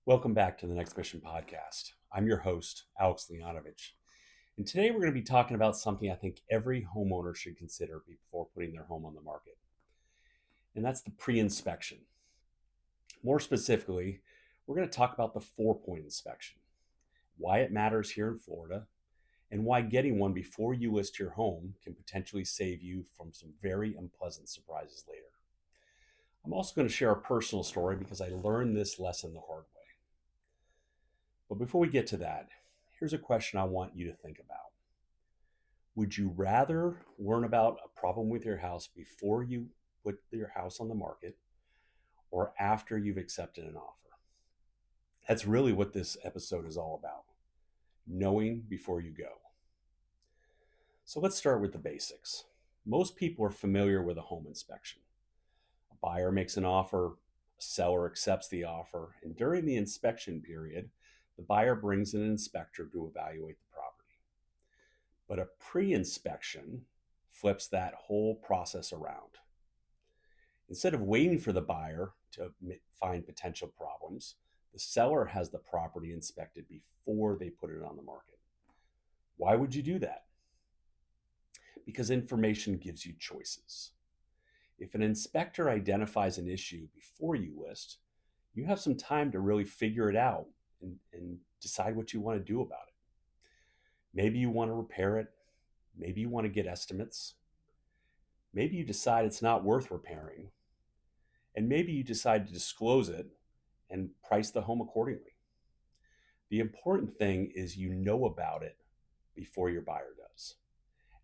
Welcome back to the Next Mission podcast. I'm your host, Alex Leonovich. And today we're going to be talking about something I think every homeowner should consider before putting their home on the market. And that's the pre-inspection. More specifically, we're going to talk about the 4-point inspection, why it matters here in Florida, and why getting one before you list your home can potentially save you from some very unpleasant surprises later. I'm also going to share a personal story because I learned this lesson the hard way. But before we get to that, here's a question I want you to think about. Would you rather learn about a problem with your house before you put your house on the market or after you've accepted an offer? That's really what this episode is all about, knowing before you go. So let's start with the basics. Most people are familiar with a home inspection. A buyer makes an offer, a seller accepts the offer, and during the inspection period, the buyer brings an inspector to evaluate the property. But a pre-inspection flips that whole process around. Instead of waiting for the buyer to find potential problems, the seller has the property inspected before they put it on the market. Why would you do that? Because information gives you choices. If an inspector identifies an issue before you list, you have some time to really figure it out and decide what you want to do about it. Maybe you want to repair it. Maybe you want to get estimates. Maybe you decide it's not worth repairing. And maybe you decide to disclose it and price the home accordingly. The important thing is you know about it before your buyer does.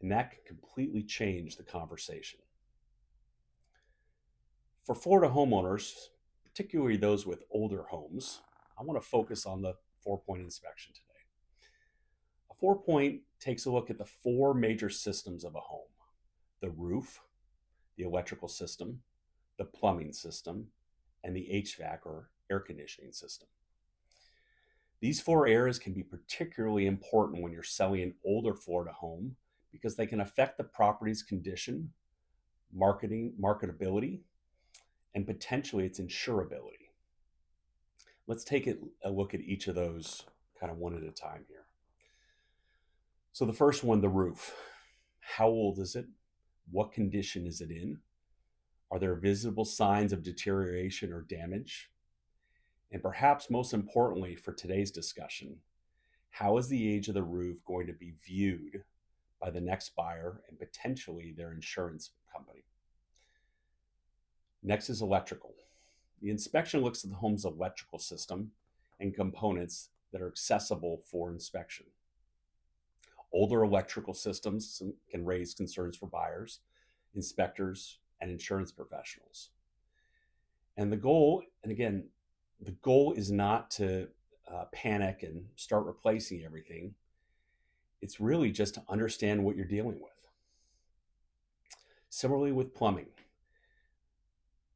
And that can completely change the conversation. For Florida homeowners, particularly those with older homes, I want to focus on the 4-point inspection today. A 4-point takes a look at the 4 major systems of a home: the roof, the electrical system, the plumbing system, and the HVAC or air conditioning system. These 4 areas can be particularly important when you're selling an older Florida home because they can affect the property's condition, marketability, and potentially its insurability. Let's take a look at each of those kind of one at a time here. So the first one, the roof. How old is it? What condition is it in? Are there visible signs of deterioration or damage? And perhaps most importantly for today's discussion, how is the age of the roof going to be viewed by the next buyer and potentially their insurance company? Next is electrical. The inspection looks at the home's electrical system and components that are accessible for inspection. Older electrical systems can raise concerns for buyers, inspectors, and insurance professionals. And the goal is not to panic and start replacing everything. It's really just to understand what you're dealing with. Similarly with plumbing,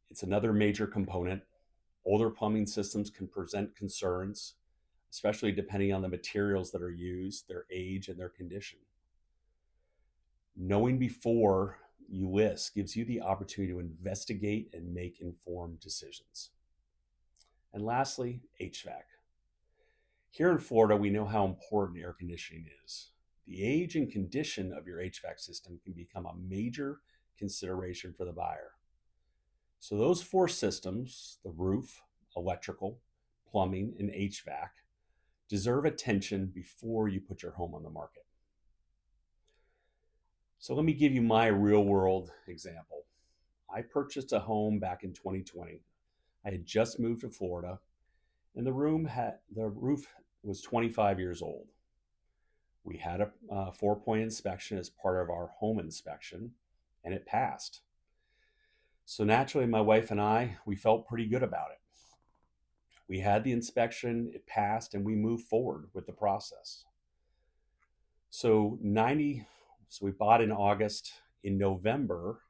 it's another major component. Older plumbing systems can present concerns, especially depending on the materials that are used, their age, and their condition. Knowing before you list gives you the opportunity to investigate and make informed decisions. And lastly, HVAC. Here in Florida, we know how important air conditioning is. The age and condition of your HVAC system can become a major consideration for the buyer. So those 4 systems, the roof, electrical, plumbing, and HVAC, deserve attention before you put your home on the market. So let me give you my real world example. I purchased a home back in 2020. I had just moved to Florida, and the roof was 25 years old. We had a 4-point inspection as part of our home inspection, and it passed. So naturally, my wife and we felt pretty good about it. We had the inspection, it passed, and we moved forward with the process. So we bought in August. In November,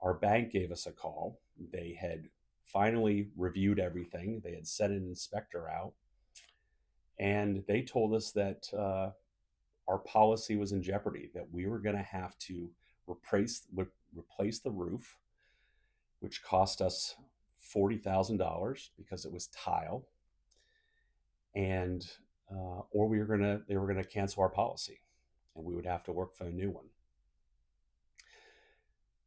our bank gave us a call. They had finally reviewed everything. They had sent an inspector out, and they told us that our policy was in jeopardy, that we were going to have to replace the roof, which cost us $40,000 because it was tile. and or they were gonna cancel our policy, and we would have to work for a new one.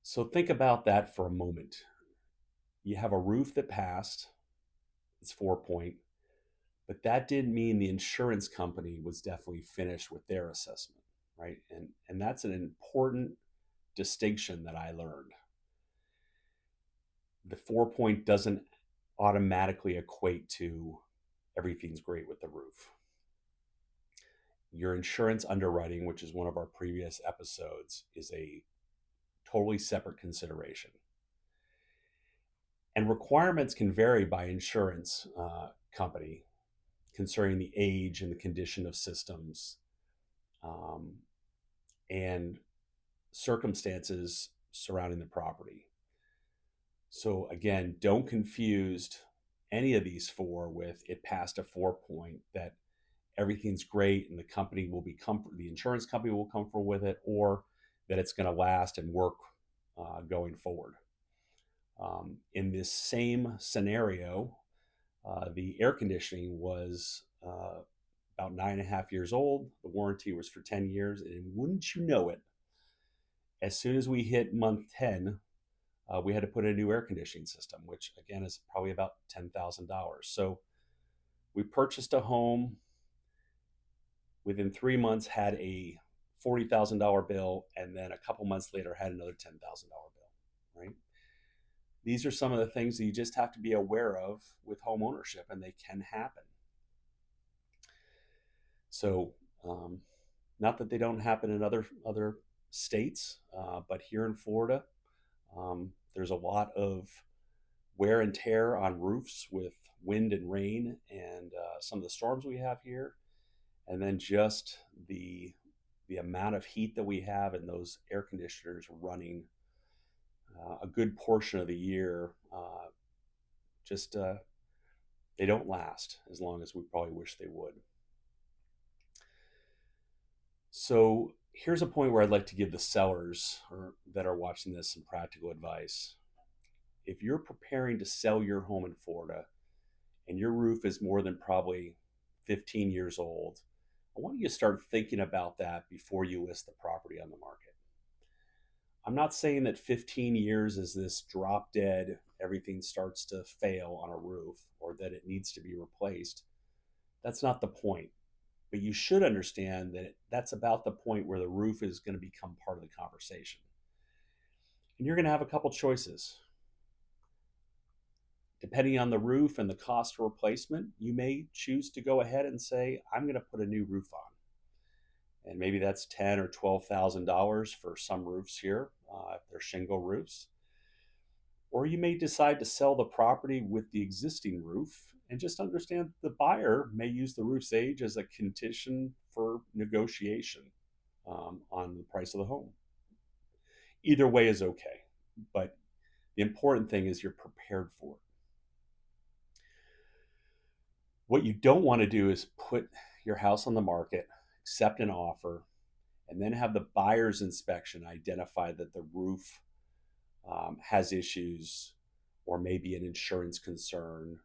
So think about that for a moment. You have a roof that passed; it's 4 point, but that didn't mean the insurance company was definitely finished with their assessment, right? And that's an important distinction that I learned. The 4 point doesn't automatically equate to everything's great with the roof. Your insurance underwriting, which is one of our previous episodes, is a totally separate consideration. And requirements can vary by insurance company concerning the age and the condition of systems, um, and circumstances surrounding the property. So again, don't confuse any of these four with it passed a 4 point, that everything's great and the insurance company will comfortable with it, or that it's going to last and work going forward. In this same scenario, the air conditioning was about 9.5 years old. The warranty was for 10 years. And wouldn't you know it, as soon as we hit month 10, we had to put in a new air conditioning system, which again is probably about $10,000. So we purchased a home. Within 3 months, had a $40,000 bill, and then a couple months later had another $10,000 bill, right? These are some of the things that you just have to be aware of with home ownership, and they can happen. So, not that they don't happen in other states, but here in Florida, there's a lot of wear and tear on roofs with wind and rain, and some of the storms we have here, and then just the amount of heat that we have, and those air conditioners running a good portion of the year, just they don't last as long as we probably wish they would. So here's a point where I'd like to give the sellers that are watching this some practical advice. If you're preparing to sell your home in Florida and your roof is more than probably 15 years old, I want you to start thinking about that before you list the property on the market. I'm not saying that 15 years is this drop dead, everything starts to fail on a roof, or that it needs to be replaced. That's not the point. But you should understand that that's about the point where the roof is going to become part of the conversation. And you're going to have a couple choices. Depending on the roof and the cost of replacement, you may choose to go ahead and say, I'm going to put a new roof on. And maybe that's $10,000 or $12,000 for some roofs here, if they're shingle roofs. Or you may decide to sell the property with the existing roof, and just understand the buyer may use the roof's age as a condition for negotiation on the price of the home. Either way is okay, but the important thing is you're prepared for it. What you don't want to do is put your house on the market, accept an offer, and then have the buyer's inspection identify that the roof has issues or maybe an insurance concern,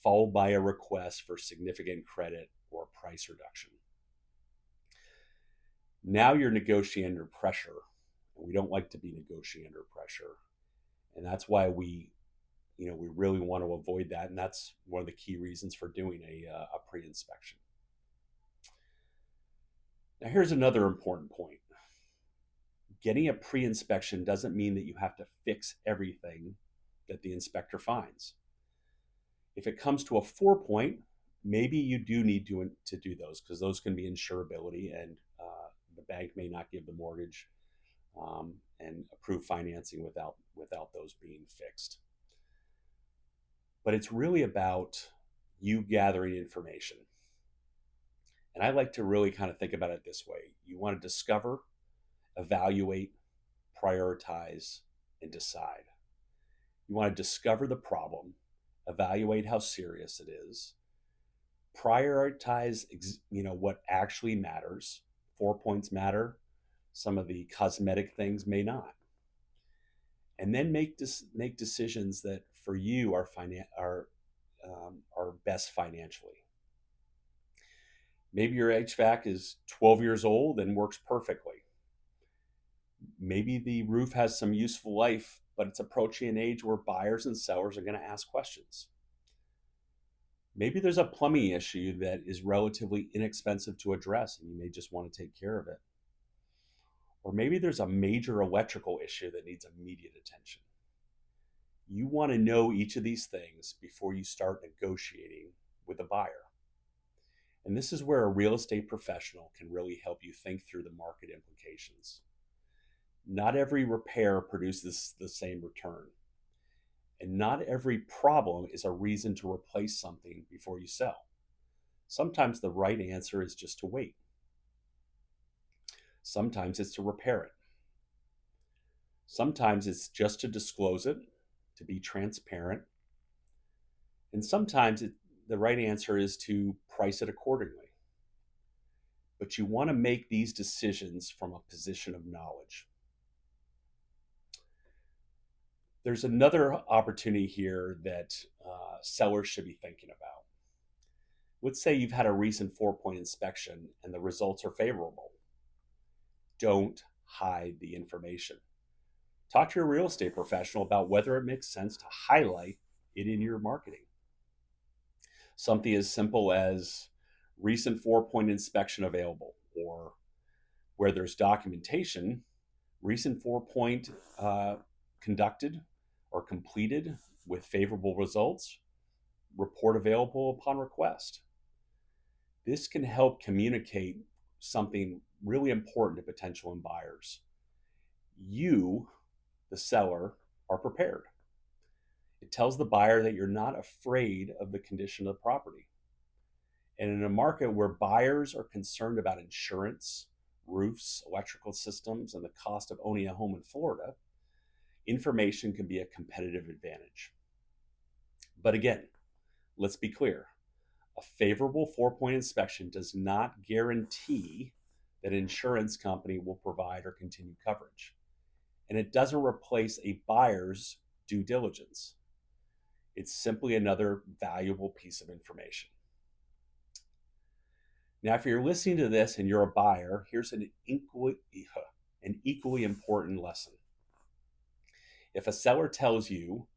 followed by a request for significant credit or price reduction. Now you're negotiating under pressure, and we don't like to be negotiating under pressure, and that's why we really want to avoid that, and that's one of the key reasons for doing a pre-inspection. Now here's another important point. Getting a pre-inspection doesn't mean that you have to fix everything that the inspector finds. If it comes to a 4 point, maybe you do need to do those, because those can be insurability, and the bank may not give the mortgage and approve financing without those being fixed. But it's really about you gathering information. And I like to really kind of think about it this way. You want to discover, evaluate, prioritize, and decide. You want to discover the problem, evaluate how serious it is, prioritize what actually matters. 4 points matter. Some of the cosmetic things may not. And then make decisions that for you are best financially. Maybe your HVAC is 12 years old and works perfectly. Maybe the roof has some useful life, but it's approaching an age where buyers and sellers are going to ask questions. Maybe there's a plumbing issue that is relatively inexpensive to address and you may just want to take care of it. Or maybe there's a major electrical issue that needs immediate attention. You want to know each of these things before you start negotiating with a buyer. And this is where a real estate professional can really help you think through the market implications. Not every repair produces the same return. And not every problem is a reason to replace something before you sell. Sometimes the right answer is just to wait. Sometimes it's to repair it. Sometimes it's just to disclose it, to be transparent. And sometimes the right answer is to price it accordingly. But you want to make these decisions from a position of knowledge. There's another opportunity here that sellers should be thinking about. Let's say you've had a recent 4-point inspection and the results are favorable. Don't hide the information. Talk to your real estate professional about whether it makes sense to highlight it in your marketing. Something as simple as recent 4-point inspection available, or where there's documentation, recent 4-point conducted or completed with favorable results, report available upon request. This can help communicate something really important to potential buyers. You, the seller, are prepared. It tells the buyer that you're not afraid of the condition of the property. And in a market where buyers are concerned about insurance, roofs, electrical systems, and the cost of owning a home in Florida, information can be a competitive advantage. But again, let's be clear. A favorable 4-point inspection does not guarantee that an insurance company will provide or continue coverage. And it doesn't replace a buyer's due diligence. It's simply another valuable piece of information. Now, if you're listening to this and you're a buyer, here's an equally important lesson. If a seller tells you,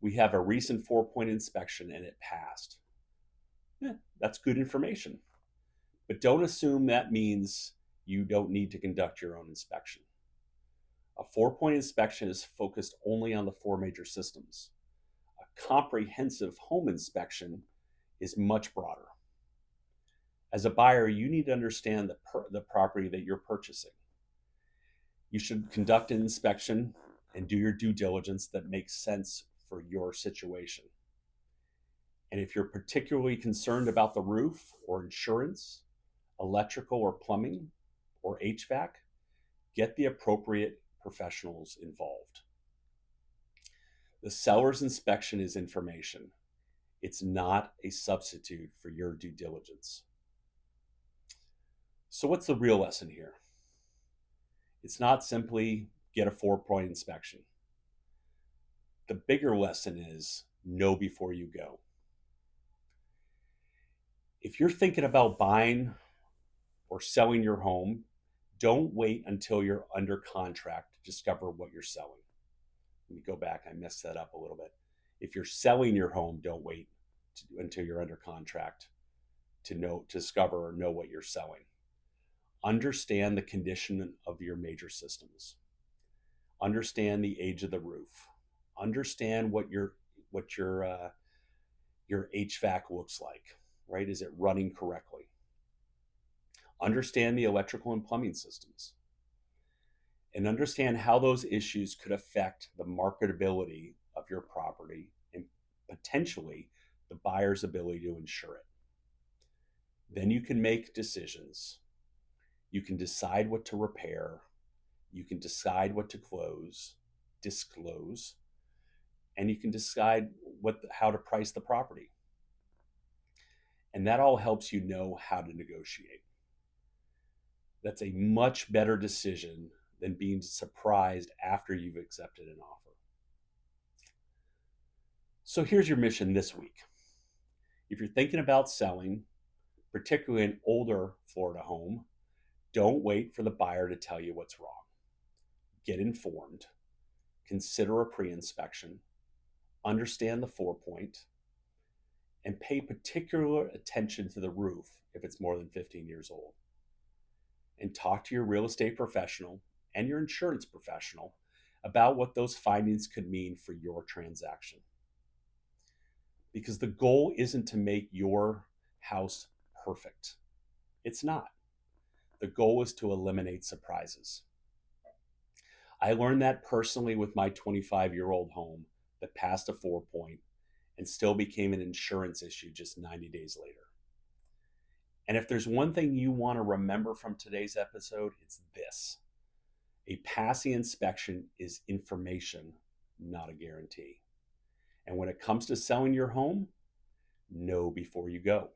we have a recent 4-point inspection and it passed, that's good information. But don't assume that means you don't need to conduct your own inspection. A 4-point inspection is focused only on the 4 major systems. A comprehensive home inspection is much broader. As a buyer, you need to understand the property that you're purchasing. You should conduct an inspection and do your due diligence that makes sense for your situation. And if you're particularly concerned about the roof or insurance, electrical or plumbing, or HVAC, get the appropriate professionals involved. The seller's inspection is information. It's not a substitute for your due diligence. So what's the real lesson here? It's not simply get a 4-point inspection. The bigger lesson is know before you go. If you're thinking about buying or selling your home, don't wait until you're under contract to discover what you're selling. Let me go back. I messed that up a little bit. If you're selling your home, don't wait until you're under contract to discover or know what you're selling. Understand the condition of your major systems. Understand the age of the roof. Understand what your HVAC looks like, right? Is it running correctly? Understand the electrical and plumbing systems. And understand how those issues could affect the marketability of your property and potentially the buyer's ability to insure it. Then you can make decisions. You can decide what to repair. You can decide what to disclose, and you can decide how to price the property. And that all helps you know how to negotiate. That's a much better decision than being surprised after you've accepted an offer. So here's your mission this week. If you're thinking about selling, particularly an older Florida home. Don't wait for the buyer to tell you what's wrong. Get informed, consider a pre-inspection, understand the 4-point, and pay particular attention to the roof if it's more than 15 years old. And talk to your real estate professional and your insurance professional about what those findings could mean for your transaction. Because the goal isn't to make your house perfect. It's not. The goal is to eliminate surprises. I learned that personally with my 25-year-old home that passed a 4-point and still became an insurance issue just 90 days later. And if there's one thing you want to remember from today's episode, it's this. A passing inspection is information, not a guarantee. And when it comes to selling your home, know before you go.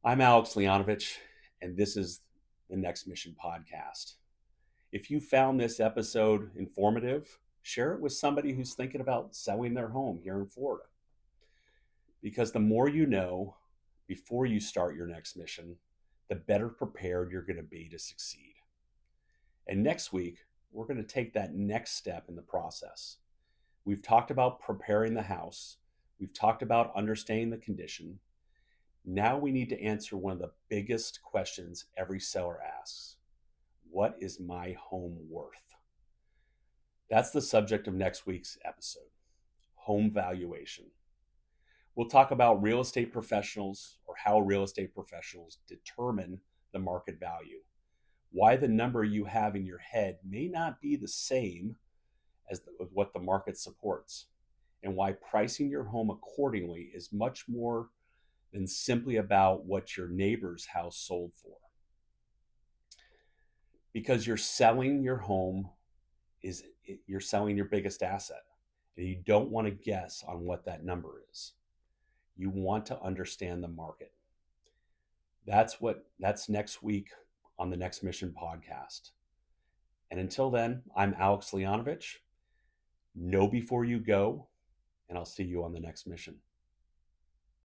I'm Alex Leonovich, and this is the Next Mission Podcast. If you found this episode informative, share it with somebody who's thinking about selling their home here in Florida. Because the more you know before you start your next mission, the better prepared you're going to be to succeed. And next week, we're going to take that next step in the process. We've talked about preparing the house. We've talked about understanding the condition. Now we need to answer one of the biggest questions every seller asks. What is my home worth? That's the subject of next week's episode, home valuation. We'll talk about real estate professionals or how real estate professionals determine the market value, why the number you have in your head may not be the same as what the market supports, and why pricing your home accordingly is much more than simply about what your neighbor's house sold for. Because you're selling your home, you're selling your biggest asset, and you don't want to guess on what that number is. You want to understand the market. That's next week on the Next Mission Podcast. And until then, I'm Alex Leonovich. Know before you go, and I'll see you on the next mission.